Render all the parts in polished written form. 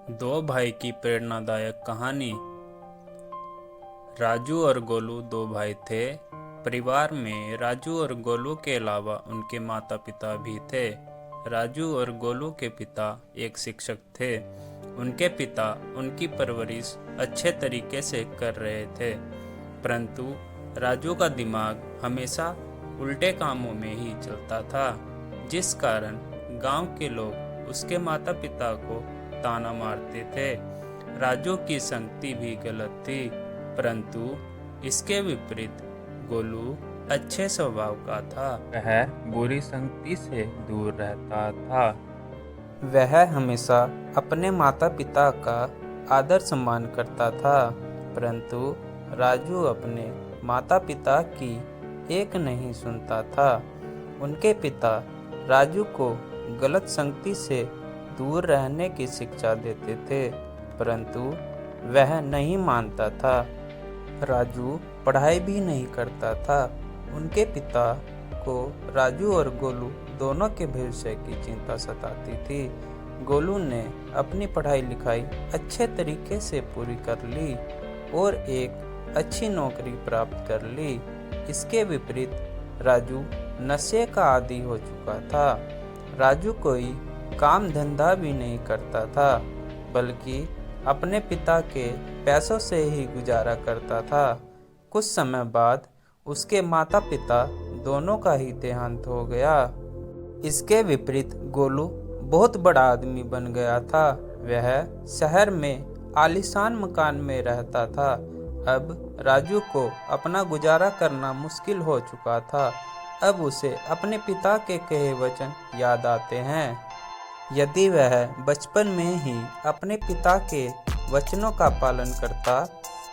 दो भाई की प्रेरणादायक कहानी। राजू और गोलू दो भाई थे। परिवार में राजू और गोलू के अलावा उनके माता पिता भी थे। राजू और गोलू के पिता एक शिक्षक थे। उनके पिता उनकी परवरिश अच्छे तरीके से कर रहे थे, परंतु राजू का दिमाग हमेशा उल्टे कामों में ही चलता था, जिस कारण गांव के लोग उसके माता पिता को ताना मारते थे। राजू की संगति भी गलत थी, परंतु इसके विपरीत गोलू अच्छे स्वभाव का था। वह बुरी संगति से दूर रहता था। वह हमेशा अपने माता पिता का आदर सम्मान करता था, परंतु राजू अपने माता पिता की एक नहीं सुनता था। उनके पिता राजू को गलत संगति से दूर रहने की शिक्षा देते थे, परंतु वह नहीं मानता था। राजू पढ़ाई भी नहीं करता था। उनके पिता को राजू और गोलू दोनों के भविष्य की चिंता सताती थी। गोलू ने अपनी पढ़ाई लिखाई अच्छे तरीके से पूरी कर ली और एक अच्छी नौकरी प्राप्त कर ली। इसके विपरीत राजू नशे का आदी हो चुका था। राजू कोई काम धंधा भी नहीं करता था, बल्कि अपने पिता के पैसों से ही गुजारा करता था। कुछ समय बाद उसके माता पिता दोनों का ही देहांत हो गया। इसके विपरीत गोलू बहुत बड़ा आदमी बन गया था। वह शहर में आलीशान मकान में रहता था। अब राजू को अपना गुजारा करना मुश्किल हो चुका था। अब उसे अपने पिता के कहे वचन याद आते हैं। यदि वह बचपन में ही अपने पिता के वचनों का पालन करता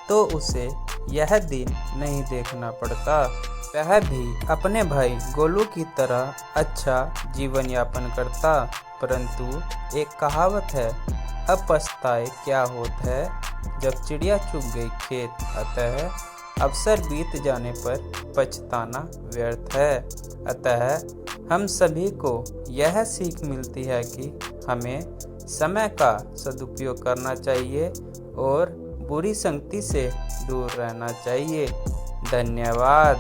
तो उसे यह दिन नहीं देखना पड़ता। वह भी अपने भाई गोलू की तरह अच्छा जीवन यापन करता, परंतु एक कहावत है, अब पछताए क्या होत है, जब चिड़िया चुग गई खेत। अतः अवसर बीत जाने पर पछताना व्यर्थ है। अतः हम सभी को यह सीख मिलती है कि हमें समय का सदुपयोग करना चाहिए और बुरी संगति से दूर रहना चाहिए। धन्यवाद।